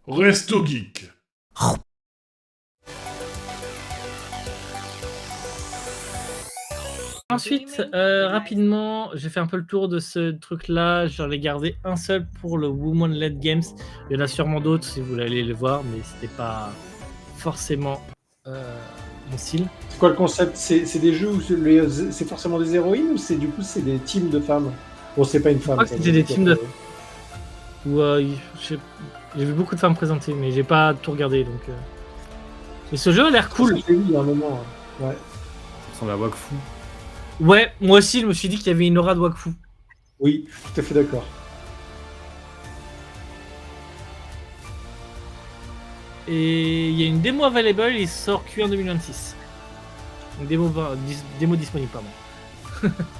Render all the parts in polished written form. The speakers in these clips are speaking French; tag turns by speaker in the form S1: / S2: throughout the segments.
S1: Resto Geek.
S2: Ensuite, rapidement, j'ai fait un peu le tour de ce truc-là. J'en ai gardé un seul pour le Woman-led Games. Il y en a sûrement d'autres si vous voulez aller les voir, mais c'était pas forcément mon style.
S3: C'est quoi le concept? C'est des jeux où c'est forcément des héroïnes ou c'est du coup c'est des teams de femmes? Bon, c'est pas une femme.
S2: crois que c'était des teams de- Où, j'ai vu beaucoup de femmes présentées, mais j'ai pas tout regardé. Donc, mais ce jeu a l'air cool.
S3: Oui, il y a un moment. Ouais.
S4: Ça ressemble à Wakfu.
S2: Ouais, moi aussi, je me suis dit qu'il y avait une aura de Wakfu.
S3: Oui, je suis tout à fait d'accord.
S2: Et il y a une démo available, il sort Q1 2026. Une démo disponible, pardon.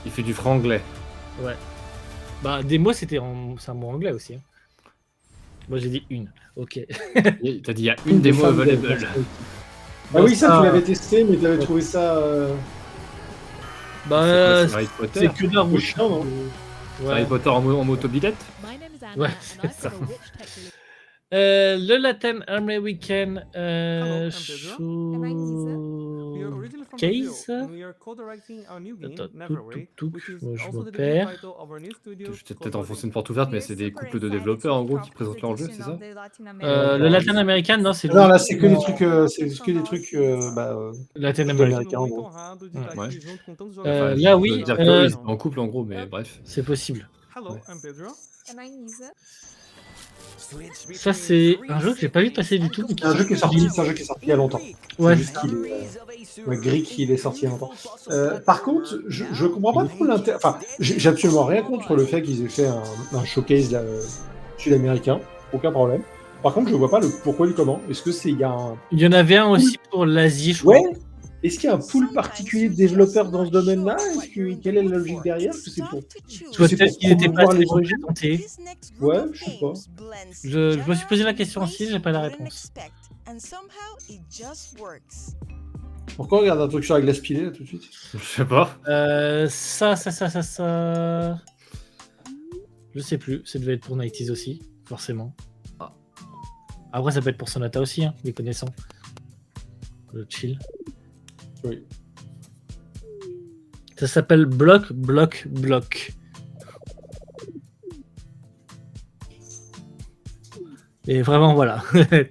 S4: Il fait du franglais.
S2: Ouais. Bah, démo, c'est un mot anglais aussi. Hein. Moi, j'ai dit une. Ok.
S4: T'as dit il y a une démo available.
S3: Ah oui, ça, tu l'avais testé, mais tu avais trouvé ça.
S2: Bah,
S4: C'est Harry Potter.
S2: c'est que d'un rouge.
S3: chiant, non?
S4: C'est Harry Potter en motobilette.
S2: Ouais, c'est ça. Le Latin American Showcase. Attends, moi, je me perds.
S4: Je vais peut-être enfoncer une porte ouverte, mais c'est des couples de développeurs en gros qui présentent leur jeu, c'est ça?
S2: Le Latin American, non, c'est
S3: Non, là, c'est que des trucs. C'est que des trucs.
S2: Latin American.
S3: américains, en gros.
S4: Enfin,
S2: là,
S4: je
S2: oui,
S4: veux dire qu'ils sont en couple en gros, mais bref.
S2: c'est possible.
S5: Hello, I'm Pedro.
S2: Ça, c'est un jeu que j'ai pas vu passer du tout. Mais
S3: C'est un jeu qui est sorti il y a longtemps.
S2: Ouais.
S3: C'est juste qu'il est. Greek, il est sorti il y a longtemps. Par contre, je comprends pas trop l'intérêt. Enfin, j'ai absolument rien contre le fait qu'ils aient fait un showcase sud-américain. Aucun problème. Par contre, je vois pas le pourquoi et le comment. Est-ce que c'est il y a un.
S2: Il y en avait un aussi pour l'Asie, je crois.
S3: Ouais. Est-ce qu'il y a un pool particulier de développeurs dans ce domaine-là? Quelle est la logique derrière? Est-ce que c'est pour.
S2: Peut-être qu'ils étaient pas
S3: promouvoir
S2: assez
S3: les origines?
S2: représentés.
S3: Ouais, je sais pas.
S2: Je me suis posé la question aussi, j'ai pas la réponse.
S3: Pourquoi on regarde un truc sur la glace pilée là tout de suite?
S4: Je sais pas.
S2: Ça. Je sais plus, ça devait être pour 90s aussi, forcément. Après, ça peut être pour Sonata aussi, hein, les connaissants. Le chill.
S3: Oui.
S2: Ça s'appelle Block. Et vraiment, voilà.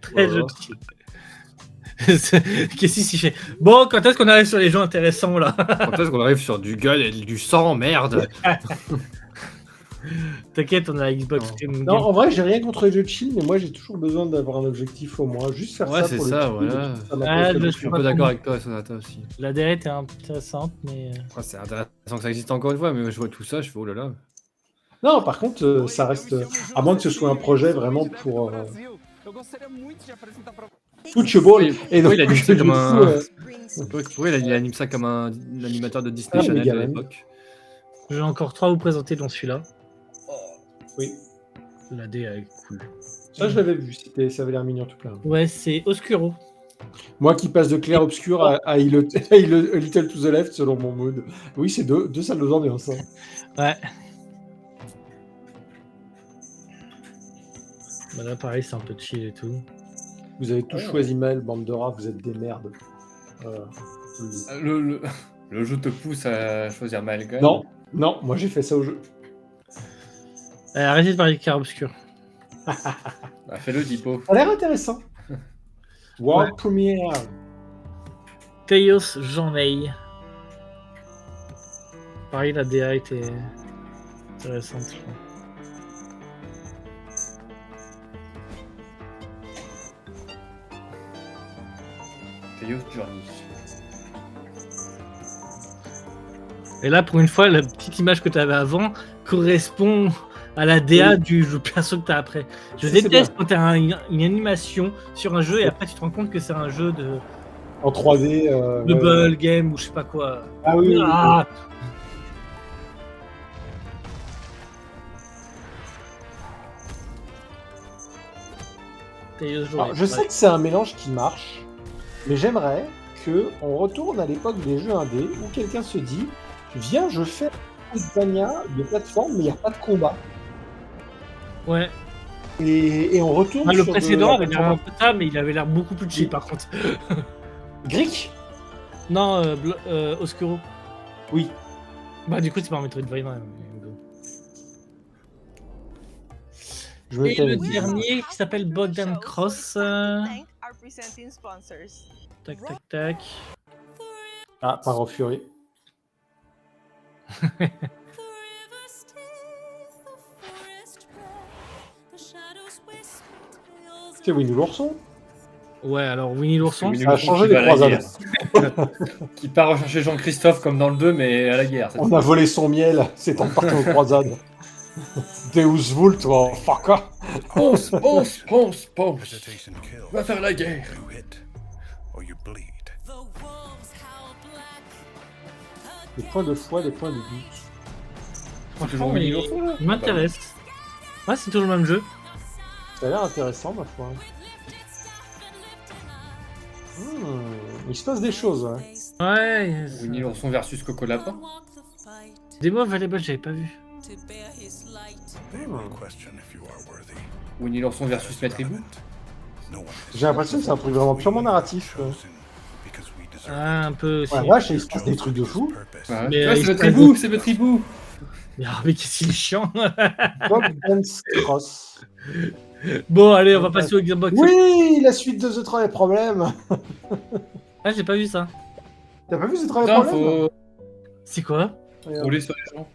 S2: Très jeu de chill. Qu'est-ce qu'il fait? Bon, quand est-ce qu'on arrive sur les jeux intéressants là?
S4: Quand est-ce qu'on arrive sur du gun et du sang, merde?
S2: T'inquiète, on a Xbox.
S3: Non, en vrai, j'ai rien contre les jeux de chill, mais moi j'ai toujours besoin d'avoir un objectif au moins. Juste faire
S4: Ouais,
S3: ça
S4: c'est
S3: pour
S4: ça,
S3: le kill,
S4: voilà.
S3: ça m'intéresse
S4: Je suis un peu d'accord avec toi, Sonata aussi.
S2: La DA était intéressante, mais.
S4: Ouais, c'est intéressant que ça existe encore une fois, mais je vois tout ça, je fais oh là là.
S3: Non, par contre, ça reste. À moins que ce soit un projet vraiment pour. Football. Et donc,
S4: il anime ça comme un.
S3: coup,
S4: Oui, il anime ça comme un animateur de Disney
S3: Ah, mais
S4: Channel de
S3: gamin.
S4: l'époque.
S2: J'ai encore 3 à vous présenter dans celui-là.
S3: Oui.
S2: La DA est cool.
S3: Ça, je l'avais vu, ça avait l'air mignon tout plein.
S2: Ouais, c'est Oscuro.
S3: Moi qui passe de clair obscur à a little to the left selon mon mood. Oui, c'est deux salles d'ambiance. Hein.
S2: Ouais. Bah là, pareil, c'est un peu chill et tout.
S3: Vous avez tous choisi mal, bande de rats, vous êtes des merdes. Voilà.
S4: Le jeu te pousse à choisir Malgun.
S3: Non, moi j'ai fait ça au jeu.
S2: Arrêtez de parler de clair obscur.
S4: Bah, fais-le, Dipo.
S3: Ça a l'air intéressant. World Premiere.
S2: Chaos Journey. Pareil, la DA était intéressante, je crois.
S4: Chaos Journey.
S2: Et là, pour une fois, la petite image que tu avais avant correspond à la DA du jeu perso que tu as après. Je déteste quand tu as une animation sur un jeu et après tu te rends compte que c'est un jeu de
S3: en 3D.
S2: Bubble game ou je sais pas quoi.
S3: Ah oui.
S2: Ah.
S3: Alors, je sais que c'est un mélange qui marche, mais j'aimerais qu'on retourne à l'époque des jeux indés où quelqu'un se dit viens, je fais un Metroidvania de plateforme, mais il n'y a pas de combat.
S2: Ouais.
S3: Et on retourne
S2: Le
S3: sur
S2: précédent
S3: de
S2: avait l'air un peu ça, mais il avait l'air beaucoup plus chill par contre.
S3: Greek.
S2: Non, Oscuro.
S3: Oui.
S2: Bah du coup c'est pas un Metroidvania.
S3: Je me
S2: Et
S3: tais.
S2: le dernier qui s'appelle Bogdan Cross. Tac tac tac.
S3: Ah, Power of Fury. C'est Winnie l'ourson.
S2: Ouais, alors Winnie l'ourson.
S4: Winnie
S3: Ça a
S4: l'ourson
S3: changé
S4: qui
S3: les
S4: va à la
S3: croisades.
S4: guerre. Qui part rechercher Jean-Christophe comme dans le 2, mais à la guerre. cette
S3: On
S4: fois.
S3: a volé son miel, c'est en partant aux croisades. Deus Vult, oh, fucker.
S4: Ponce, ponce, ponce, ponce.
S1: Hesitation kills.
S4: Va faire la guerre.
S1: You hit or you bleed.
S3: Des points de foi, des points de doute.
S4: C'est toujours Winnie l'ourson, là
S2: Il m'intéresse. Ouais, c'est toujours le même jeu.
S3: Ça a l'air intéressant, ma foi. Il se passe des choses, ouais.
S2: Ouais.
S4: Winnie l'ourson versus Coco Lapin.
S2: Demo available, j'avais pas vu.
S1: They will question if you are worthy.
S4: Winnie l'ourson versus Maître Hibou.
S1: No one is
S3: J'ai l'impression que c'est un truc vraiment purement narratif.
S1: chosen because we deserve
S2: Ah, un peu aussi.
S3: Ouais, vache, il se passe des trucs de fou.
S1: purpose.
S4: Ouais,
S2: Mais,
S4: Ouais,
S2: il
S4: c'est
S2: se
S4: Maître Hibou, c'est Maître Hibou.
S2: Mais qu'est-ce qu'il est chiant.
S3: Bogdan Cross.
S2: Bon, allez, on va passer au Gearbox.
S3: Oui, la suite de The Trolley Problem.
S2: Ah, j'ai pas vu ça.
S3: T'as pas vu The Trolley
S4: Putain,
S3: Problem
S4: faut
S2: C'est quoi?
S3: Regarde.
S4: rouler sur les gens.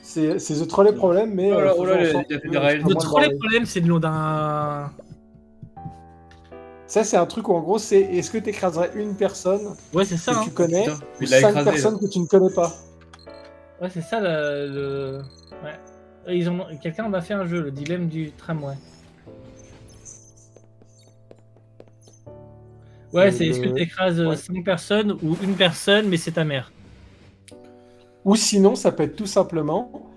S3: C'est The Trolley Problem, mais.
S4: Oh là,
S3: faisant
S4: il y a-
S3: en sorte
S4: il y a
S3: que
S4: des rails.
S3: ce soit
S2: Le
S3: moins
S2: trolley
S3: barré.
S2: problème, c'est le nom d'un.
S3: Ça, c'est un truc où en gros, c'est est-ce que t'écraserais une personne
S2: Ouais, c'est ça.
S3: que
S2: Hein.
S3: tu connais
S4: Putain,
S3: ou
S4: il l'a
S3: 5
S4: écrasé,
S3: personnes
S4: là.
S3: que tu ne connais pas?
S2: Ouais, c'est ça le. Ouais. Ils ont... Quelqu'un en a fait un jeu, le dilemme du tramway. Ouais, c'est est-ce que tu écrases
S3: Ouais.
S2: 5 personnes ou une personne, mais c'est ta mère.
S3: Ou sinon, ça peut être tout simplement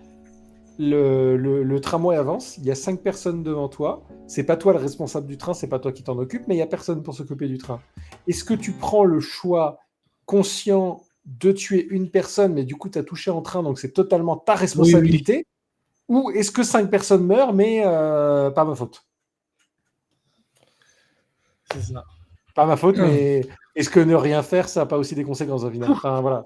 S3: le tramway avance, il y a 5 personnes devant toi, c'est pas toi le responsable du train, c'est pas toi qui t'en occupe, mais il y a personne pour s'occuper du train. Est-ce que tu prends le choix conscient de tuer une personne, mais du coup tu as touché en train, donc c'est totalement ta responsabilité, ou est-ce que 5 personnes meurent, mais pas ma faute?
S2: C'est ça.
S3: Pas ma faute, mais est-ce que ne rien faire, ça n'a pas aussi des conséquences au final? Enfin, voilà.